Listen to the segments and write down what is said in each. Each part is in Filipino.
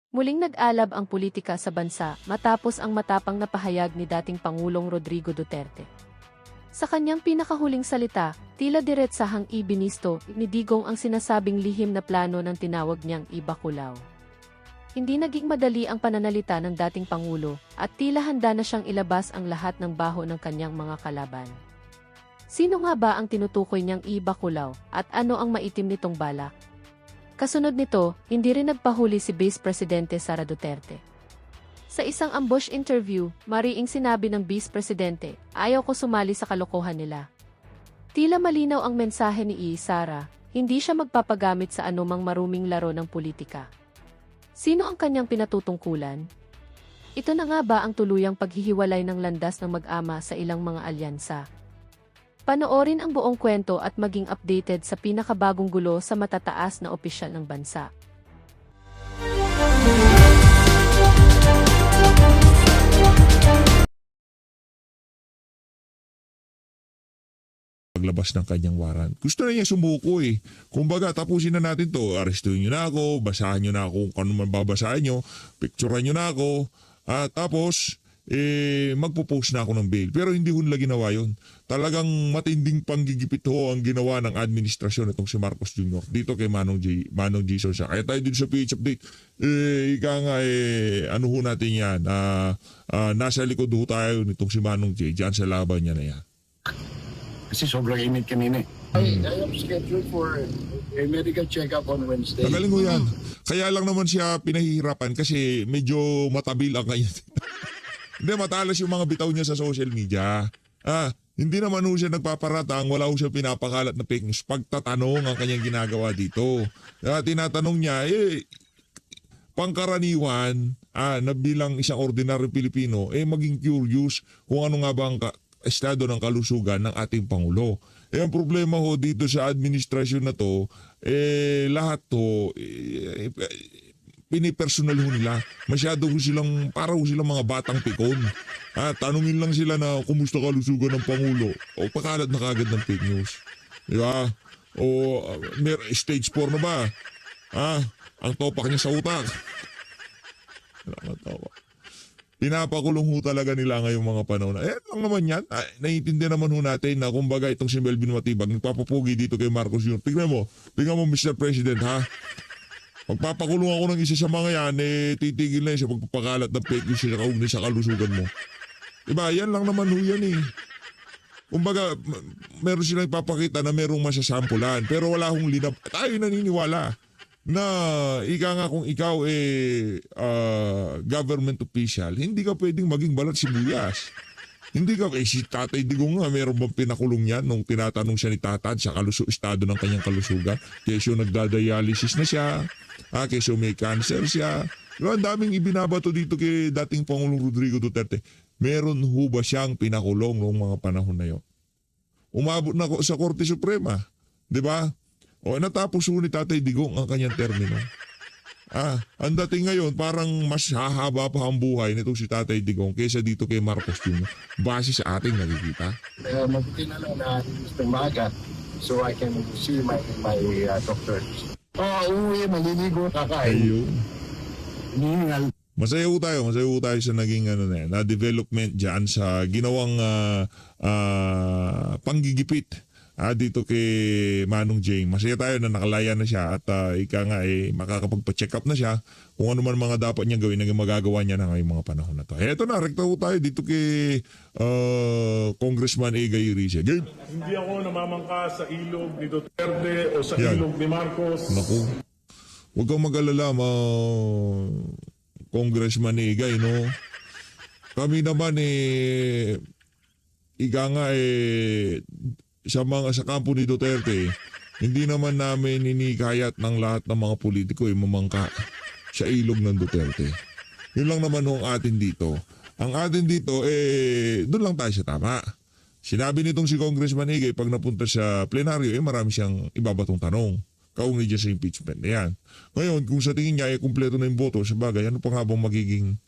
Muling nag-alab ang politika sa bansa matapos ang matapang na pahayag ni dating Pangulong Rodrigo Duterte. Sa kanyang pinakahuling salita, tila diretsahang ibinisto ni Digong ang sinasabing lihim na plano ng tinawag niyang Iba-Kulao. Hindi naging madali ang pananalita ng dating Pangulo at tila handa na siyang ilabas ang lahat ng baho ng kanyang mga kalaban. Sino nga ba ang tinutukoy niyang Iba-Kulao at ano ang maitim nitong balak? Kasunod nito, hindi rin nagpahuli si Vice Presidente Sara Duterte. Sa isang ambush interview, mariing sinabi ng Vice Presidente, ayaw ko sumali sa kalokohan nila. Tila malinaw ang mensahe ni Sara, hindi siya magpapagamit sa anumang maruming laro ng politika. Sino ang kanyang pinatutungkulan? Ito na nga ba ang tuluyang paghihiwalay ng landas ng mag-ama sa ilang mga alyansa? Panoorin ang buong kwento at maging updated sa pinakabagong gulo sa matataas na opisyal ng bansa. Paglabas ng kanyang warrant. Gusto na niya sumuko eh. Kumbaga, tapusin na natin to. Arestuhin niyo na ako, basahan niyo na ako kung ano man babasahin niyo, picturean niyo na ako, at tapos, magpo-post na ako ng bail. Pero hindi ho nila ginawa yun. Talagang matinding panggigipit ho ang ginawa ng administrasyon itong si Marcos Jr. Dito kay Manong Jason siya. Kaya tayo din sa PH Update, ika nga ano ho natin yan, nasa likod ho tayo nitong si Manong J. Diyan sa laban niya na yan. Kasi sobrang init kanina. I am scheduled for a medical check-up on Wednesday. Nagaling ho yan. Kaya lang naman siya pinahihirapan kasi medyo matabil ang kanya. Hindi, matalas yung mga bitaw niya sa social media. Hindi naman ho siya nagpaparatang, wala ho siya pinapakalat na fake news. Pagtatanong ang kanyang ginagawa dito. Tinatanong niya, pangkaraniwan na bilang isang ordinary Pilipino, maging curious kung ano nga ba ang estado ng kalusugan ng ating Pangulo. Ang problema ho dito sa administrasyon na to, lahat to, pinipersonal ho nila. Masyado ho silang, para ho silang mga batang pikon. Tanungin lang sila na kumusta kalusugan ng Pangulo. O pakalat na kagad ng fake news. Di ba? O stage 4 na ba? Ang topak niya sa utak. Nakakatawa. Pinapakulong ho talaga nila ngayong mga panahon. Lang naman yan. Naiintindihan naman ho natin na kumbaga itong si Melvin Matibag, nagpapapugi dito kay Marcos Jr. Tingnan mo, Mr. President, ha? Magpapakulong ako ng isa sa mga yan, titigil na yun sa pagpapakalat ng fake news sa kaugnay sa kalusugan mo. Diba? Yan lang naman ho yan eh. Kumbaga, meron silang ipapakita na merong masasampulan, pero wala hong linab. Tayo naniniwala na ika nga kung ikaw government official, hindi ka pwedeng maging balat sibuyas. Hindi ka, si Tatay Digong nga, meron bang pinakulong yan nung tinatanong siya ni Tatad sa estado ng kanyang kalusugan? Kesyo nagdadialysis na siya, kesyo may cancer siya. Diba, ang daming ibinabato dito kay dating Pangulong Rodrigo Duterte. Meron ho ba siyang pinakulong noong mga panahon na yun? Umabot na sa Korte Suprema. Diba? O natapos ho ni Tatay Digong ang kanyang termino. Ang dating ngayon, parang mas hahaba pa ang buhay nitong si Tatay Digong kaysa dito kay Marcos Jr. Base sa ating nakikita. Mabuti na lang na maaga so I can see my doctor. Uwi, maliligo, kakain. Ayun. Hihingal. Masaya ho tayo sa naging na development dyan sa ginawang panggigipit dito kay Manong Jay. Masaya tayo na nakalaya na siya at ika nga makakapagpa-check up na siya kung ano man mga dapat niyang gawin na magagawa niya na ngayong mga panahon na to. Eto na, rekta ho tayo dito kay Congressman Egay Iricia. Game! Hindi ako namamangka sa ilog ni Duterte o sa ilog ni Marcos. Naku, huwag kang mag-alala, Congressman Egay, no? Kami naman ika nga sa kampo ni Duterte, hindi naman namin ninikayat ng lahat ng mga politiko mamangka sa ilog ng Duterte. Yun lang naman ang atin dito. Ang atin dito, doon lang tayo sa tama. Sinabi nitong si Congressman Higay, pag napunta sa plenaryo, marami siyang ibabatong tanong. Kaugnay dyan sa impeachment na yan. Ngayon, kung sa tingin niya, kumpleto na yung boto, sa bagay, ano pa nga bang magiging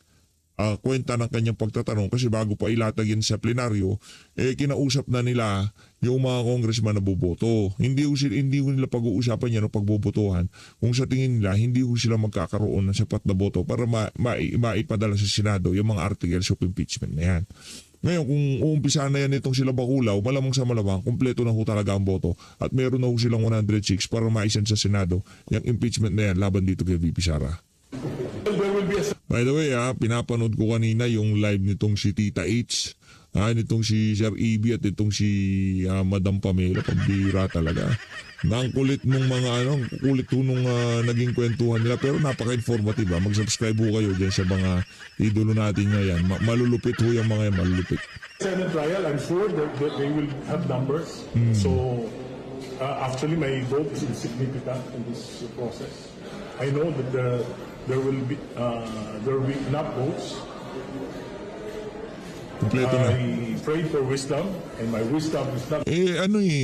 kwenta ng kanyang pagtatanong kasi bago pa ilatag yan sa plenaryo, kinausap na nila yung mga congressman na boboto. Hindi ho nila pag-uusapan yan o pagbobotohan kung sa tingin nila hindi ho sila magkakaroon ng sapat na boto para maipadala sa Senado yung mga articles of impeachment na yan. Ngayon, kung uumpisa na yan itong sila Baculaw, malamang sa malamang, kumpleto na ho talaga ang boto at meron na ho silang 106 para maisan sa Senado yung impeachment na yan laban dito kay VP Sara. There will be a By the way, pinapanood ko kanina yung live nitong si Tita H, nitong si Sir EB at itong si Madam Pamela, pambira talaga. Ang kulit nung mga kulit ho nung naging kwentuhan nila pero napaka-informative. Mag-subscribe ho kayo dyan sa mga idolo natin ngayon. Malulupit ho yung mga yan, malulupit. Senate trial. I'm sure that they will have numbers. So actually my vote is insignificant in this process. I know that there will be enough votes. Kompleto na. I prayed for wisdom and my wisdom is not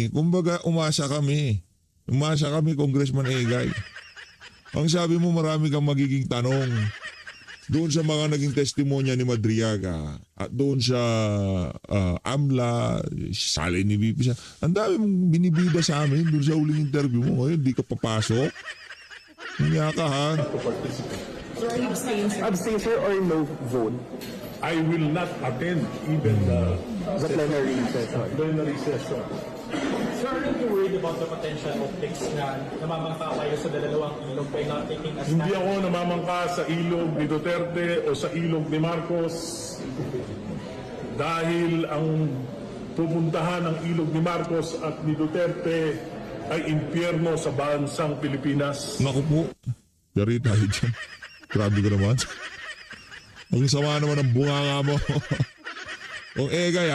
Kumbaga umasa kami. Umasa kami, Congressman Egay. Ang sabi mo marami kang magiging tanong. Doon sa mga naging testimonya ni Madriaga at doon sa AMLA, sali ni VP siya. Ang dami mong binibida sa amin doon sa uling interview mo. Ngayon, di ka papasok. Hiya ka ha. to participate. Abstain, sir, or no vote? I will not attend even the The plenary session. plenary session. Sir, aren't you worried about the potential optics na namamangka kayo sa dalawang ilog by not taking a Hindi stand? ako namamangka sa ilog ni Duterte o sa ilog ni Marcos dahil ang pupuntahan ng ilog ni Marcos at ni Duterte ay impyerno sa bansang Pilipinas. Naku po. Dari tayo dyan. Grabe ka naman. Ang sama naman ng bunganga mo. Kung Egay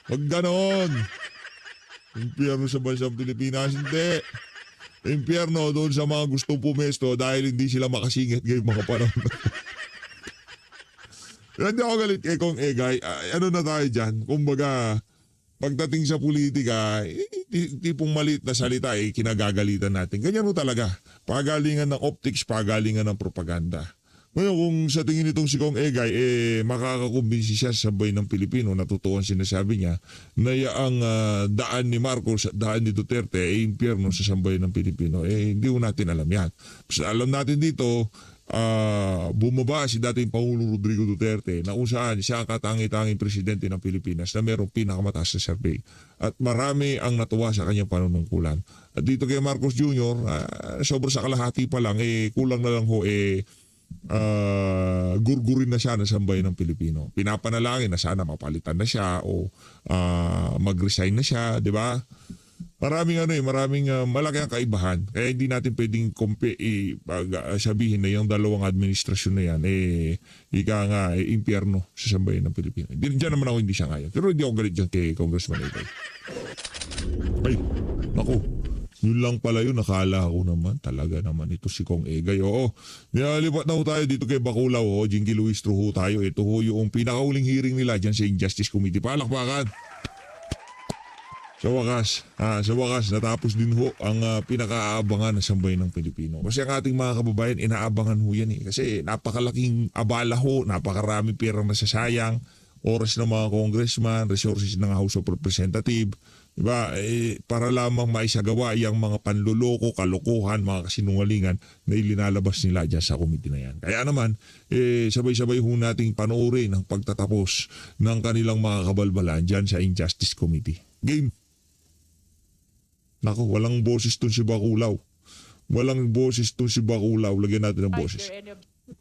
huwag ganon. Impyerno sa bansang Pilipinas, hindi. Impyerno doon sa mga gustong pumesto dahil hindi sila makasingit ngayong mga panahon. Hindi ako galit kay Kong Egay. Ano na tayo dyan? Kumbaga, pagdating sa politika, tipong maliit na salita, kinagagalitan natin. Ganyan mo talaga. Pagalingan ng optics, pagalingan ng propaganda. Ngayon, kung sa tingin nitong si Kong Egay, makakakumbinsi siya sa sabay ng Pilipino, natutuwa sinasabi niya, na ang daan ni Marcos at daan ni Duterte ay impyerno sa sabay ng Pilipino. Hindi ko natin alam yan. Basta alam natin dito, bumaba si dating Pangulong Rodrigo Duterte na kung saan siya ang katangi-tanging presidente ng Pilipinas na mayroong pinakamataas na survey. At marami ang natuwa sa kanyang panunungkulan. At dito kay Marcos Jr., sobra sa kalahati pa lang, kulang na lang ho, gurgurin na siya ng sambayan ng Pilipino. Pinapanalangin na sana mapalitan na siya o mag-resign na siya, di ba? Maraming malaki ang kaibahan. Kaya hindi natin pwedeng sabihin na yung dalawang administrasyon na yan impyerno sa sambayan ng Pilipino. Diyan naman ako hindi siya ngayon. Pero hindi ako galit dyan kay Congressman Egay. Ay, naku. Yun lang pala yun, nakala ko naman. Talaga naman ito si Kong Egay. Oo, nilalipat na ho tayo dito kay Baculaw. Jinky Luis True ho tayo. Ito ho yung pinakahuling hearing nila dyan sa Injustice Committee. Palakpakan! Sa wakas, natapos din ho ang pinakaabangan ng sambayan ng Pilipino. Kasi ang ating mga kababayan, inaabangan ho yan. Kasi napakalaking abala ho, napakaraming pera na sasayang, oras ng mga congressman, resources ng House of Representatives, diba? Para lamang maisagawa yung mga panluloko, kalokohan, mga kasinungalingan na ilinalabas nila dyan sa committee na yan. Kaya naman, sabay-sabay ho nating panoorin ang pagtatapos ng kanilang mga kabalbalan dyan sa Injustice Committee. Game. Naku, walang boses tun si Baculaw. Walang boses tun si Baculaw. Lagyan natin ng boses.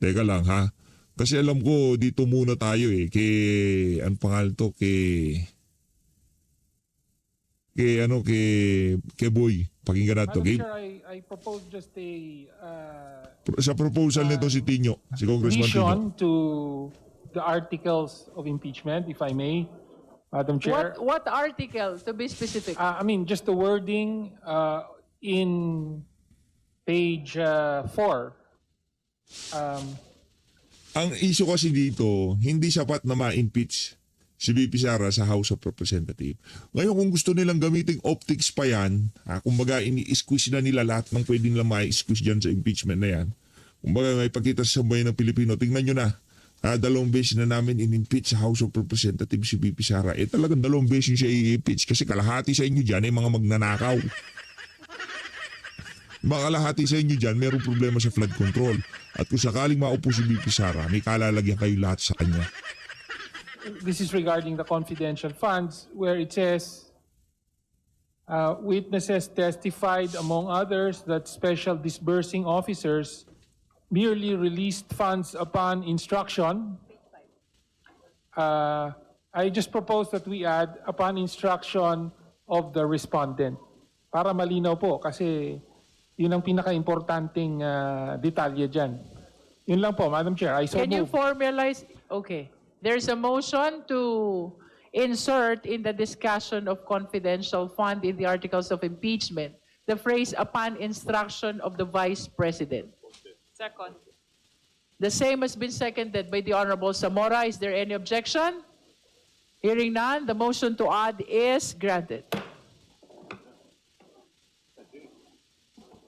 Teka lang ha. Kasi alam ko, dito muna tayo ang pangalan to, kay Boy. Pakinggan natin to. Madam Game. Chair, I propose just a Sa proposal nito si Tinyo, si Congressman Tinyo. addition to the articles of impeachment, if I may, Madam Chair. What article, to be specific? I mean, just the wording in page 4. Ang issue kasi dito, hindi sapat na ma-impeach si VP Sara sa House of Representatives. Ngayon kung gusto nilang gamitin optics pa yan, kumbaga ini-squeeze na nila lahat ng pwede nilang ma-squeeze dyan sa impeachment na yan. Kumbaga may pagkita sa sambayan ng Pilipino, tingnan nyo na. Dalawang beses na namin in-impeach sa House of Representatives si VP Sara. Talagang dalawang beses siya i-impeach kasi kalahati sa inyo dyan ay mga magnanakaw. Kalahati sa inyo dyan, mayroong problema sa flood control. At kung sakaling maupo si VP Sara, may kalalagyan kayo lahat sa kanya. This is regarding the confidential funds where it says, witnesses testified, among others, that special disbursing officers merely released funds upon instruction. I just propose that we add upon instruction of the respondent. Para malinaw po kasi yun ang pinaka-importanting detalye dyan. Yun lang po, Madam Chair. I so Can you move. formalize? Okay. There's a motion to insert in the discussion of confidential fund in the articles of impeachment the phrase upon instruction of the Vice President. Second. The same has been seconded by the Honorable Zamora. Is there any objection? Hearing none, the motion to add is granted.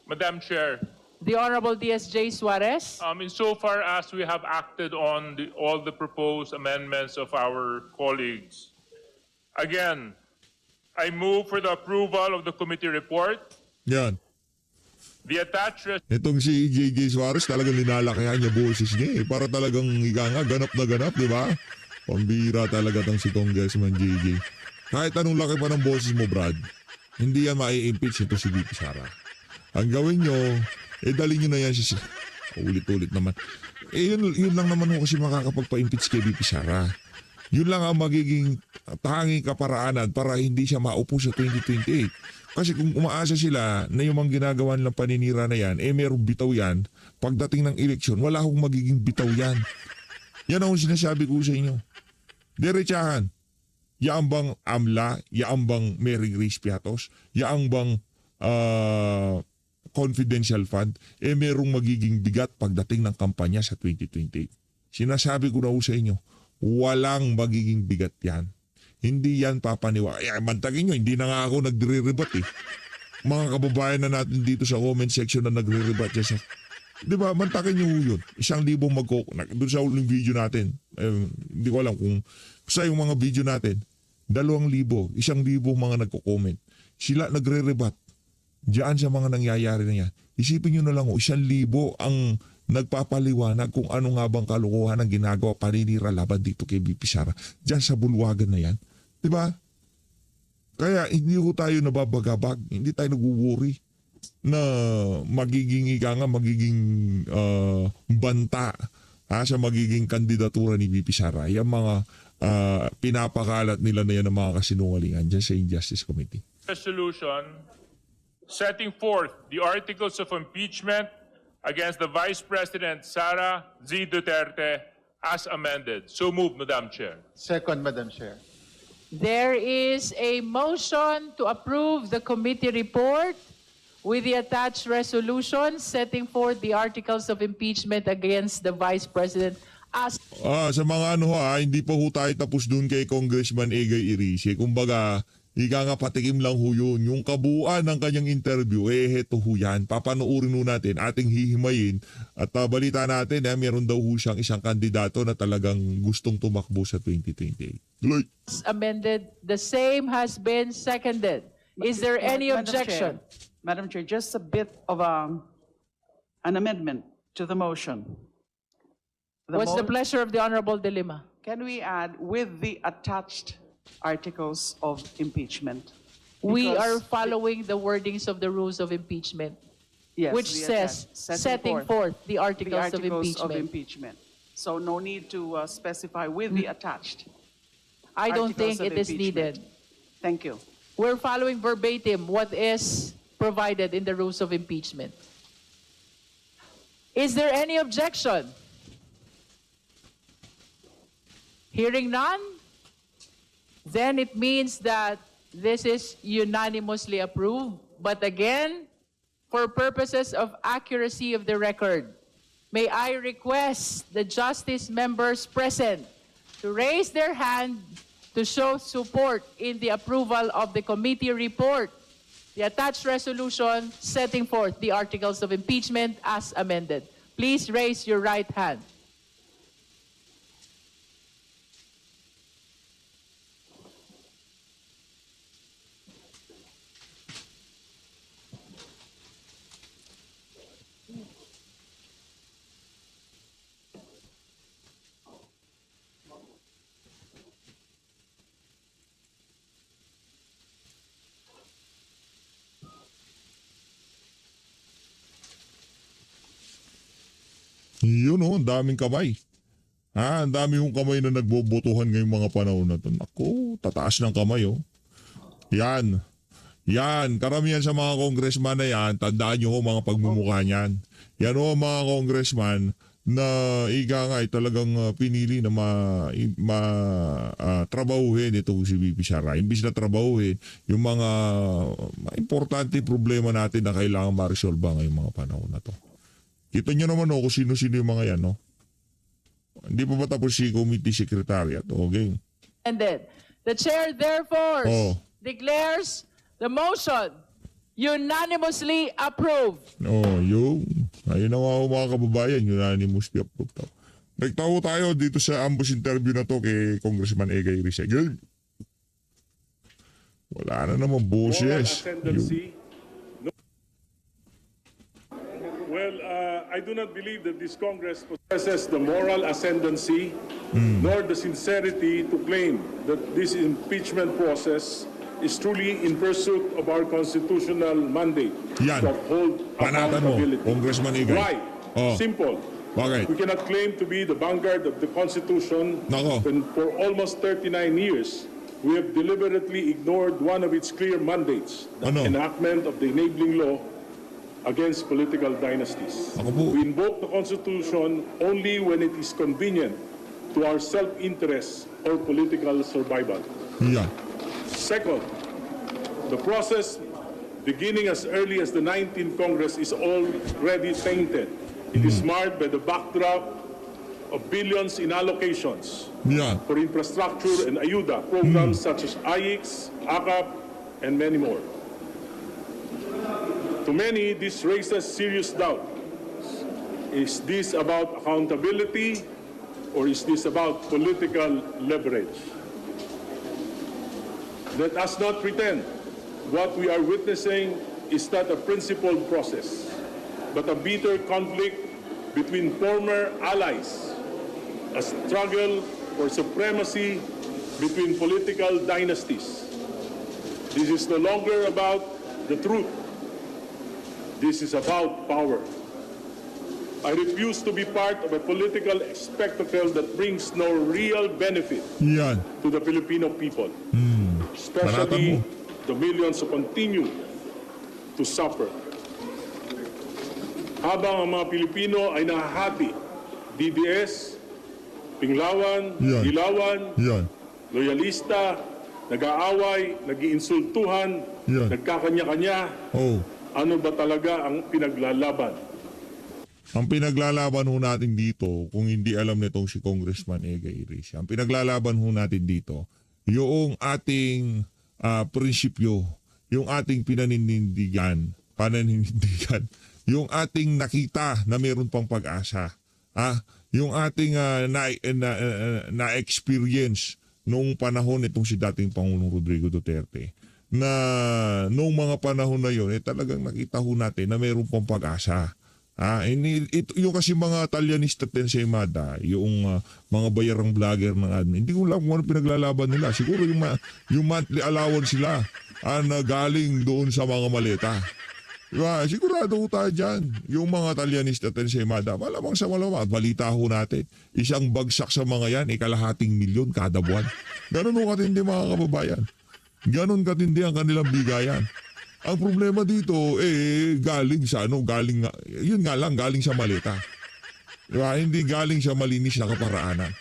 Madam Chair, The Honorable DSJ Suarez. insofar as we have acted on all the proposed amendments of our colleagues, again, I move for the approval of the committee report. Yan. The attached Itong si JJ Suarez talagang linalakihan niya boses niya eh. Para talagang ganap na ganap, di ba? Pambira talaga tang si Congressman JJ. Kahit anong laki pa ng boses mo, Brad, hindi yan mai-impeach ito si VP Sara. Ang gawin nyo, dalhin nyo na yan si... Ulit-ulit naman. Yun lang naman ho kasi makakapagpa-impeach kay VP Sara. Yun lang ang magiging tanging kaparaanan para hindi siya maupo sa 2028. Kasi kung umaasa sila na yung mga ginagawa nilang paninira na yan, merong bitaw yan, pagdating ng eleksyon, wala akong magiging bitaw yan. Yan ang sinasabi ko sa inyo. Diretsahan. Yaan bang AMLA, yaan bang Mary Grace Piatos, yaan bang confidential fund, merong magiging bigat pagdating ng kampanya sa 2028. Sinasabi ko na sa inyo, walang magiging bigat yan. Hindi yan papaniwa. Mantagin nyo, hindi na nga ako nagre-rebat eh. Mga kababayan na natin dito sa comment section na nagre-rebat dyan sa... Di ba, mantagin nyo yun. 1,000 doon sa uling video natin. Hindi ko alam kung sa yung mga video natin, 2,000, 1,000 mga nagko-comment. Sila nagre-rebat. Diyan sa mga nangyayari na yan. Isipin nyo na lang, 1,000 ang nagpapaliwanag kung ano nga bang kalukuhan ang ginagawa paninira laban dito kay VP Sara. Diyan sa bulwagan na yan. Diba? Kaya hindi ko tayo nababagabag. Hindi tayo nag-worry na magiging banta sa magiging kandidatura ni VP Sara. Yung mga pinapakalat nila na yan ng mga kasinungalingan dyan sa Injustice Committee. resolution setting forth the articles of impeachment against the Vice President Sara Z. Duterte as amended. So moved, Madam Chair. Second, Madam Chair. There is a motion to approve the committee report with the attached resolution setting forth the articles of impeachment against the Vice President as... Sa mga hindi pa ho tayo tapos dun kay Congressman Egay Irice. Kumbaga, ika nga patikim lang ho yun. Yung kabuuan ng kanyang interview, heto ho yan. Papanoorin ho natin, ating hihimayin. At balita natin, meron daw ho siyang isang kandidato na talagang gustong tumakbo sa 2028. Tuloy. Amended. The same has been seconded. Is there any objection? Madam Chair, just a bit of an amendment to the motion. What's the pleasure of the Honorable De Lima? Can we add with the attached articles of impeachment? We Because are following the wordings of the rules of impeachment, yes, which the says attached, setting forth the the articles of articles of impeachment. impeachment. So no need to specify with the attached. I don't think articles of it is impeachment. needed. Thank you. We're following verbatim what is provided in the rules of impeachment. Is there any objection? Hearing none, then it means that this is unanimously approved. But again, for purposes of accuracy of the record, may I request the justice members present to raise their hand to show support in the approval of the committee report, the attached resolution setting forth the articles of impeachment as amended. Please raise your right hand. Yun ang daming kamay. Ang dami yung kamay na nagbobotohan ngayong mga panahon na to. Naku, tataas ng kamay Yan. Yan, karamihan sa mga congressman na yan, tandaan nyo mga pagmumukha niyan. Yan mga congressman na ika nga ay talagang pinili na trabahuhin itong si VP Sara. Imbis na trabahuhin yung mga importante problema natin na kailangan ma-resolve ngayong mga panahon na to. Kita nyo naman kung sino-sino yung mga yan. Hindi pa ba tapos si Committee Secretariat? Okay. And then, the chair therefore declares the motion unanimously approved. Ayun na mga kababayan, unanimously approved. Nagtawo tayo dito sa ambush interview na to kay Congressman Egay Resegel. Wala na naman boses. Well, I do not believe that this Congress possesses the moral ascendancy nor the sincerity to claim that this impeachment process is truly in pursuit of our constitutional mandate Yan. to uphold Panatan mo, accountability. Congressman Egay. Why? Simple. Bakit? We cannot claim to be the vanguard of the Constitution when for almost 39 years we have deliberately ignored one of its clear mandates, the enactment of the enabling law against political dynasties. We invoke the Constitution only when it is convenient to our self-interest or political survival. Yeah. Second, the process beginning as early as the 19th Congress is already tainted. It is marred by the backdrop of billions in allocations for infrastructure and ayuda programs such as IX, AKAP, and many more. To many, this raises serious doubt. Is this about accountability or is this about political leverage? Let us not pretend what we are witnessing is not a principled process, but a bitter conflict between former allies, a struggle for supremacy between political dynasties. This is no longer about the truth. This is about power. I refuse to be part of a political spectacle that brings no real benefit to the Filipino people, especially the millions who continue to suffer. Habang ang mga Pilipino ay nahahati, DDS, Pinglawan, Dilawan, loyalista, nag-aaway, nag-iinsultuhan, nagkakanya-kanya, ano ba talaga ang pinaglalaban? Ang pinaglalaban ho natin dito, kung hindi alam nitong si Congressman Egay Iris, ang pinaglalaban ho natin dito, yung ating prinsipyo, yung ating pananindigan, yung ating nakita na meron pang pag-asa, yung ating na-experience noong panahon itong si dating Pangulong Rodrigo Duterte, na noong mga panahon na yun, talagang nakita ho natin na meron pang pag-asa. Yung kasi mga Talyanista Tensemada, yung mga bayarang vlogger ng admin, hindi ko lang kung ano pinaglalaban nila. Siguro yung monthly allowance sila na galing doon sa mga maleta. Diba? Sigurado ko tayo dyan. Yung mga Talyanista Tensemada, malamang sa malamang, balita ho natin, isang bagsak sa mga yan, 1,000,000 milyon kada buwan. Ganun ho katindi mga kababayan. Ganon katindi ang kanilang bigayan. Ang problema dito, galing sa yun nga lang, galing sa maleta. Diba? Hindi galing sa malinis na kaparaanan.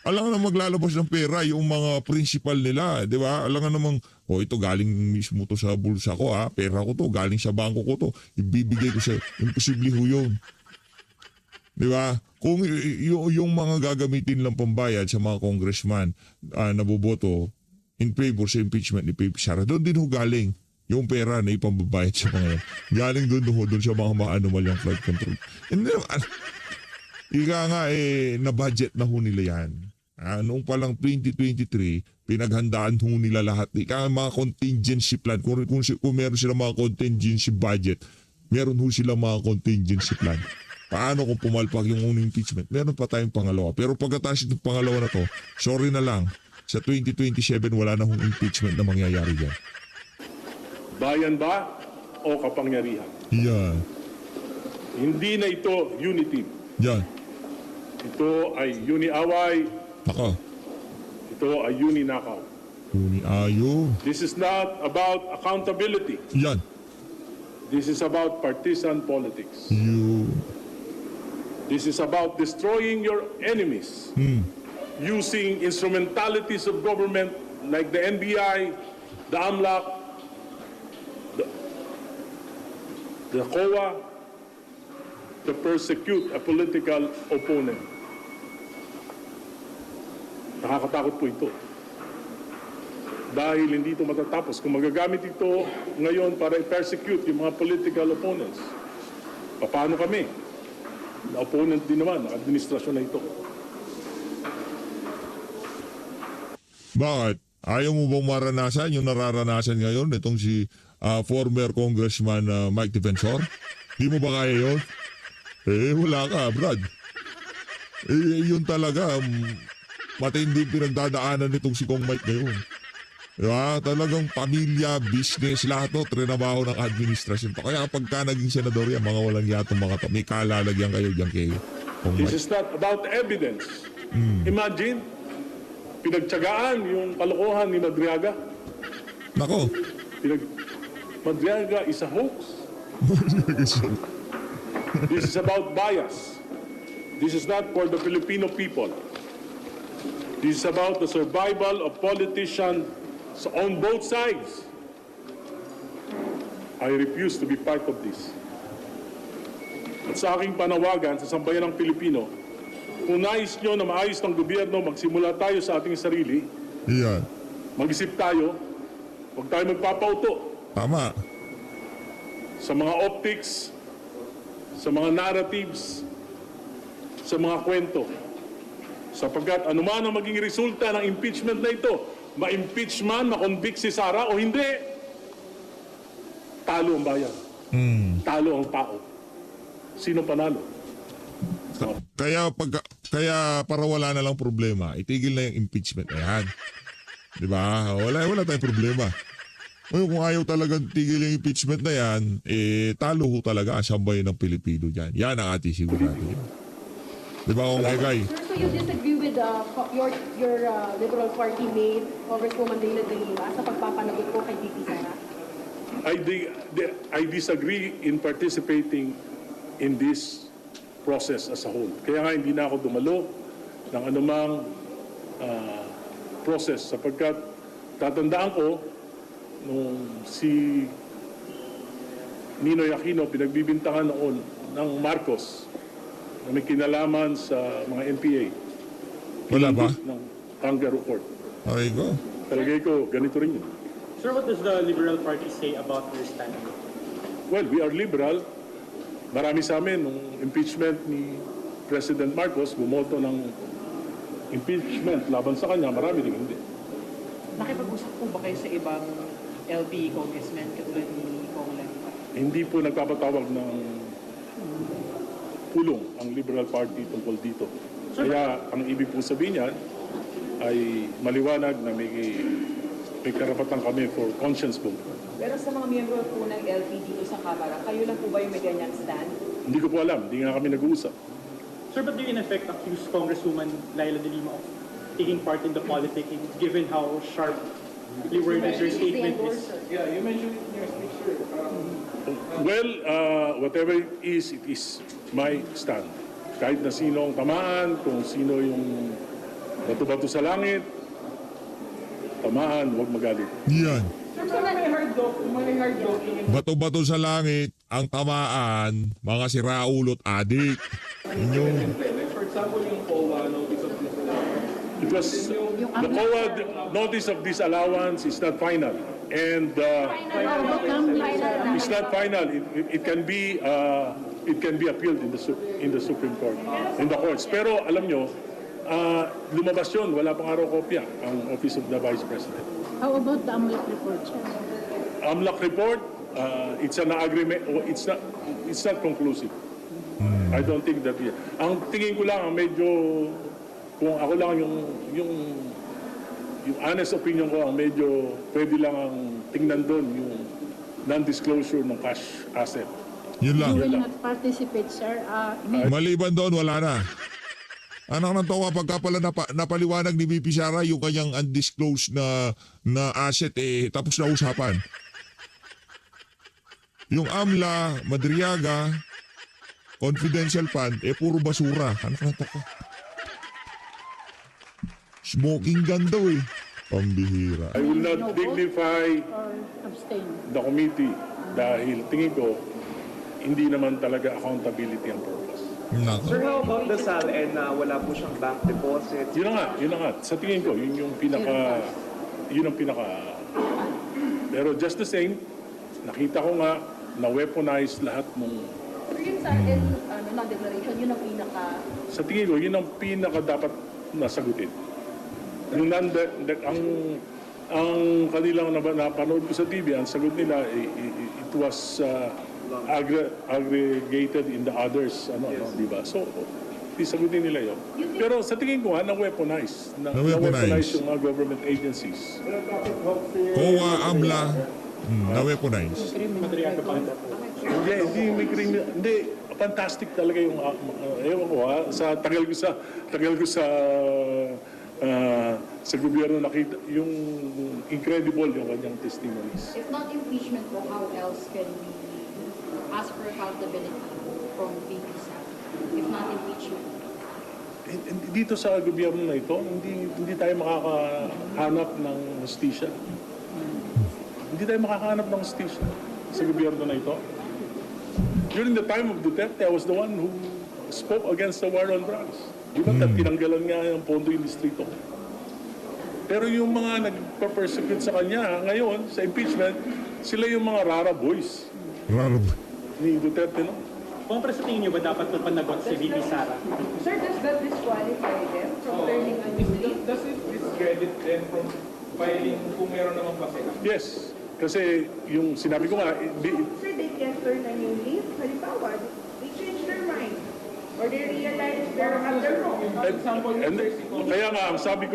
Alam nga na maglalabas ng pera yung mga principal nila, di ba? Alam nga namang, ito galing mismo to sa bulsa ko, pera ko to, galing sa bangko ko to, ibibigay ko sa'yo. Imposible ho yun. Di ba? Kung yung mga gagamitin lang pambayad sa mga congressman na boboto in favor sa impeachment ni Pepe Sara, doon din ho galing yung pera na ipambabayad sa mga yan. Galing doon sa mga anomalyang flood control. Ika nga na budget na ho nila yan. Noong palang 2023, pinaghandaan ho nila lahat. Ika nga mga contingency plan. Kung meron sila mga contingency budget, meron ho sila mga contingency plan. Paano kung pumalpak yung unang impeachment? Meron pa tayong pangalawa. Pero pagkatapos ng pangalawa na to, sorry na lang, sa 2027 wala na hong impeachment na mangyayari dyan. Bayan ba o kapangyarihan? Yan. Hindi na ito unity. Yan. Ito ay uni-away. Nako, Ito ay uni-nakaw. ayo. This is not about accountability. Yan. This is about partisan politics. This is about destroying your enemies. Using instrumentalities of government like the NBI, the AMLAC, the COA, to persecute a political opponent. Nakakatakot po ito. Dahil hindi ito matatapos. Kung magagamit ito ngayon para i-persecute yung mga political opponents, paano kami? Na opponent din naman ng administrasyon na ito. Bakit? Ayaw mo bang maranasan yung nararanasan ngayon itong si former Congressman Mike Defensor? Di mo ba kaya yun? Wala ka, Brad. Yun talaga, matindi pinagdadaanan nitong si Kong Mike ngayon. Diba? Talagang pamilya, business, lahat to, trinabaho ng administrasyon. Kaya pagka naging senador yan, mga walang yatong mga to, may kalalagyan kayo dyan kay Kong This Mike. is not about evidence. Imagine, pinagtsagaan yung kalokohan ni Madriaga. Nako. Madriaga is a hoax. This is about bias. This is not for the Filipino people. This is about the survival of politicians on both sides. I refuse to be part of this. At sa aking panawagan sa sambayan ng Pilipino, kung nais nyo na maayos ng gobyerno, magsimula tayo sa ating sarili, Yan. mag-isip tayo, huwag tayo magpapauto Tama. sa mga optics, sa mga narratives, sa mga kwento. Sapagkat anuman ang maging resulta ng impeachment na ito, ma-impeach man, ma-convict si Sara o hindi, talo ang bayan. Talo ang tao. Sino panalo? Kaya para wala na lang problema, itigil na yung impeachment na yan. Diba? Wala tayong problema. Ngayon, kung ayaw talagang tigil yung impeachment na yan, talo ho talaga ang sambayan ng Pilipino dyan. Yan ang ating sigurado. Diba, Kong Egay? Sir, so you disagree with your Liberal Party mate, Congresswoman Leila de Lima, sa pagpapanagot po kay VP Sara? I disagree in participating in this process as a whole. Kaya nga hindi na ako dumalo ng anumang process sapagkat tatandaan ko nung si Ninoy Aquino pinagbibintangan noon ng Marcos na may kinalaman sa mga NPA. Wala ba? Ng kangaroo court. Okay ko. Talagay ko, ganito rin yun. Sir, what does the Liberal Party say about your stand? Well, we are liberal. Marami sa amin, nung impeachment ni President Marcos, bumoto ng impeachment laban sa kanya, marami rin hindi. Nakipag-usap po ba kayo sa ibang LP congressmen katulad ni Kong Len? Hindi po nagpapatawag ng pulong ang Liberal Party tungkol dito. Kaya ang ibig po sabihin niyan ay maliwanag na may karapatan kami for conscience vote. Pero sa mga miyembro po ng LP dito sa Kamara, kayo lang po ba yung may ganyan stand? Hindi ko po alam, hindi nga kami nag-uusap. Sir, but do you in effect accuse Congresswoman Leila de Lima of taking part in the politicking given how sharply worded your statement is? Yeah, you mentioned it in your speech, sir. Well, whatever it is my stand. Kahit na sino ang tamaan, kung sino yung bato-bato sa langit, tamaan, huwag magalit. Yan. Sir, may hard joking. Bato-bato sa langit, ang tamaan, mga siraulo't adik. Yun. For example, yung COA notice of disallowance. It was, the COA notice of disallowance is not final. And it's not final. It can be appealed in the Supreme Court, in the courts. Pero alam nyo, lumabas yun, wala pang araw kopya ang Office of the Vice President. How about the AMLAC report, sir? AMLAC report, it's an agreement, it's not conclusive. I don't think that ang tingin ko lang, medyo, kung ako lang yung honest opinion ko, ang medyo pwede lang ang tingnan doon yung non-disclosure ng cash asset. Yun lang. You will not participate, sir. Maliban doon, wala na. Anak ng tawa pagka pala napaliwanag ni VP Sara yung kanyang undisclosed na asset tapos na usapan. Yung AMLA, Madriaga, confidential fund, puro basura. Anak ng tawa. Smoking gun daw Pambihira. I will not dignify the committee dahil tingin ko hindi naman talaga accountability ang purpose. Sir, how about the SALN na wala po siyang bank deposits? Yun na nga. Sa tingin ko, yun ang pinaka. Pero just the same, nakita ko nga na weaponize lahat ng. Pero yung sa akin, declaration, yun ang pinaka... Sa tingin ko, yun ang pinaka dapat nasagutin. Yung ang kanilang napanood ko sa TV, ang sagot nila, it was aggregated in the others, di ba? So, isagutin nila yun. Pero sa tingin ko, na-weaponize. Na-weaponize yung mga government agencies. COA, AMLA, na-weaponize. Hindi, may criminal. Hindi, fantastic talaga yung, ewan ko tagal ko sa gobyerno nakita, yung incredible yung kanyang testimonies. If not impeachment po, how else can we ask for accountability from VP Sara? If not impeachment? Dito sa gobyerno na ito, hindi tayo makakahanap ng hustisya. Hindi tayo makakahanap ng hustisya sa gobyerno na ito. During the time of Duterte, I was the one who spoke against the war on drugs. Di ba? Tinanggalan nga ng pondo yung distrito. Pero yung mga nagpa-persecute sa kanya ngayon, sa impeachment, sila yung mga rara boys. Rara boy. Ni Duterte, no? Congress, sa tingin niyo ba dapat panagot si VP Sara? Sir, does that disqualify them from turning a new leaf? Does it discredit them from filing kung meron naman ba sila? Yes. Kasi yung sinabi ko nga, Sir, they can turn a new leaf. Halimbawa, they change their mind. Or they realize they're wrong. kaya nga, ang sinabi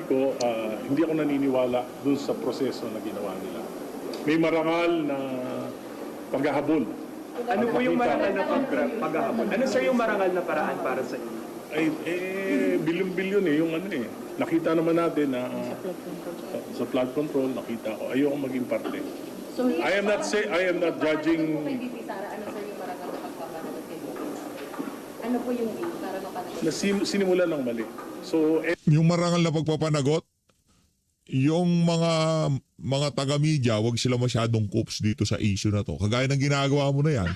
ko, hindi ako naniniwala dun sa proseso na ginawa nila. May marangal na paghahabol. Ano po yung marangal na paghahabol? Ano sir yung marangal na paraan para sa inyo? Bilyon-bilyon yung nakita naman natin na sa flood control, nakita ko. Ayoko maging parte. So, I am not judging. Kay VP Sara, ano sir yung marangal na pagpapanagot kay VP Sara? Ano po yung way para mapanagot? Sinimulan ng mali. So, Yung marangal na pagpapanagot, yung mga taga-media, wag sila masyadong coops dito sa issue na to. Kagaya ng ginagawa mo na yan.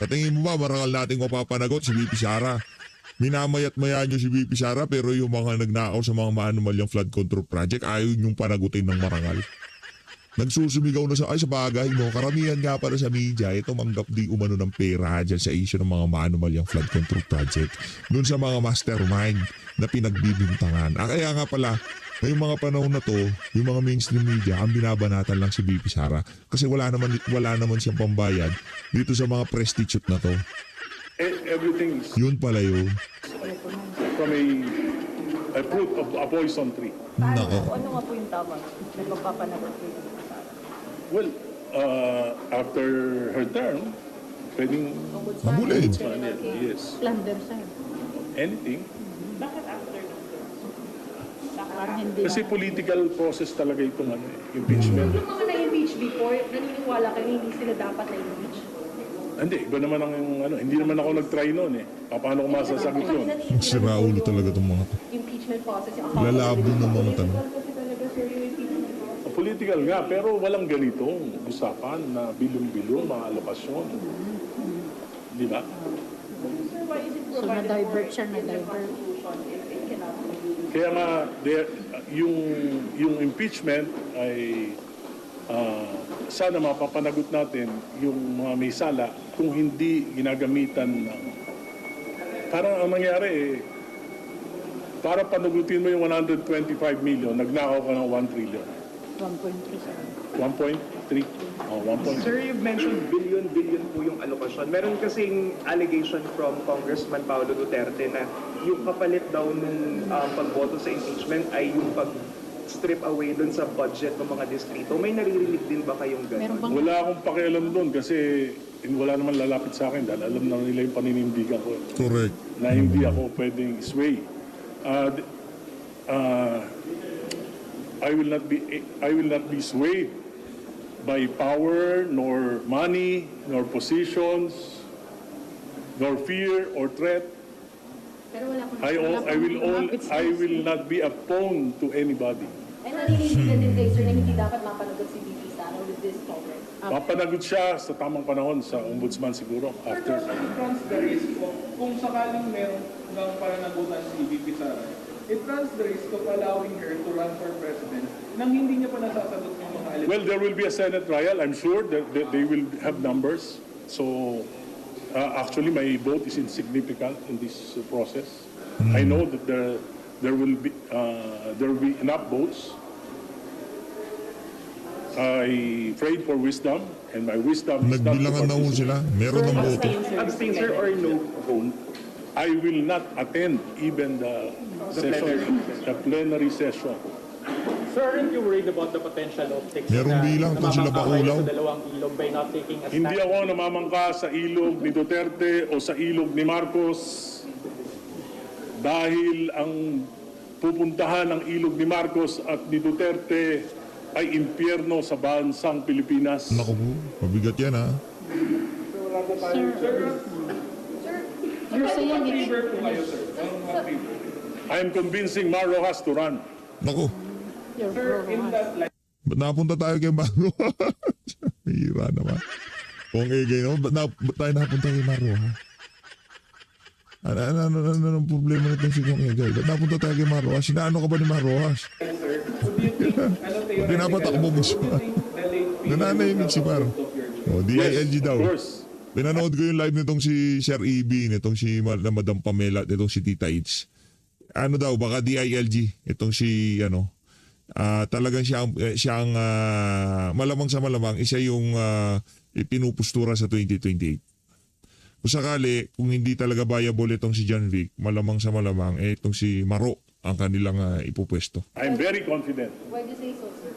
Sa tingin mo ba, marangal nating mapapanagot si VP Sara? Minamayat-maya nyo si VP Sara, pero yung mga nagnakaw sa mga maanumalyang flood control project, ayaw yung panagutin ng marangal. Nagsusumigaw na sa bagay, no? Karamihan nga para sa media, ito manggap di umano ng pera dyan sa issue ng mga maanumalyang flood control project. Doon sa mga mastermind na pinagbibintangan. Kaya nga pala, ngayong mga panahon na to, yung mga mainstream media, ang binabanatan lang si VP Sara. Kasi wala naman siyang pambayad dito sa mga prostitute na to. everything is Yun pala yun. from a fruit of a poison tree. Nako. Ano nga po yung tama na magpapanagot kay VP Sara? Well, after her term, pwedeng Mabulid. yes, Plunder, sir. anything. Bakit after? Parang hindi. Kasi political process talaga itong impeachment. Yung mga na-impeach before, naniniwala kayo hindi sila dapat na-impeach? Hindi, iba naman ang hindi naman ako nag-try noon Paano ko masasagot yun? Sira ulo talaga itong mga to. Impeachment process, yung Lalabo ng mga tanong. Kasi talaga, sir, yung impeachment. Political nga, pero walang ganitong usapan na bilong-bilong, mga alokasyon. Di ba? So, na-divert siya, na-divert. Kaya nga, yung impeachment ay sana mapapanagot natin yung mga may sala kung hindi ginagamitan ng... Parang ang nangyari para panagutin mo yung 125 million, nagnakaw ka ng 1 trillion. 1.3, 1.3? Oh, 1.3. Sir, you've mentioned billion po yung allocation. Meron kasing allegation from Congressman Paulo Duterte na yung kapalit daw nung pagboto sa impeachment ay yung strip away dun sa budget ng mga distrito. May naririnig din ba kayong Meron gano'n? bang Wala akong pakialam doon kasi wala naman lalapit sa akin dahil alam na nila yung paninindigan ko. Correct. Na hindi ako pwedeng sway. I will not be swayed by power, nor money, nor positions, nor fear or threat. Pero wala po. I will not be a pawn to anybody. Ay, naninindigan din kayo, sir, na hindi dapat mapanagot si VP Sara with this Congress. Papanagot siya sa tamang panahon sa ombudsman siguro after. It runs the risk of, kung sakaling meron ng pananagutan si VP Sara, it runs the risk of allowing her to run for president nang hindi niya pa nasasagot ng mga alleged. Well, there will be a Senate trial. I'm sure that they will have numbers. So, actually, my vote is insignificant in this process. I know that there will be enough votes. I prayed for wisdom, and my wisdom is not to Nagbilangan na ho participate. sila. Meron ng boto. Abstain, sir, or no vote? I will not attend even the plenary session. Sir, aren't you worried about the potential optics Merong bilang kung sila bakulaw. sa dalawang ilog by not taking a stand? Hindi ako namamangka sa ilog ni Duterte o sa ilog ni Marcos dahil ang pupuntahan ng ilog ni Marcos at ni Duterte ay impyerno sa bansang Pilipinas. Naku po, mabigat yan ha. You're saying it's... Favor po kayo, sir. Anong mga favor? I am convincing Mar Rojas to run. Naku, Sir, in that line, ba't napunta tayo kay Maro? Hira naman. Kung egay naman, ba't tayo napunta kay Maro ha? Ano ang problema nitong si Kong Egay? Ba't napunta tayo kay Maro? Sinaano ka ba ni Maro? sir, so do you think, theoretically, Pinapatakbo mo siya. do you think the late people Nananahimik si Maro. of your view? O, DILG Yes, daw. of course. Pinanood ko yung live nitong si Sir EB, nitong si Madam Pamela, nitong si Tita Itz. Ano daw, baka DILG, itong si, talagang siyang malamang sa malamang, isa yung ipinupustura sa 2028. Kung sakali, kung hindi talaga viable itong si John Vic, malamang sa malamang, itong si Maro ang kanilang ipupwesto. I am very confident. Why do you say so, sir?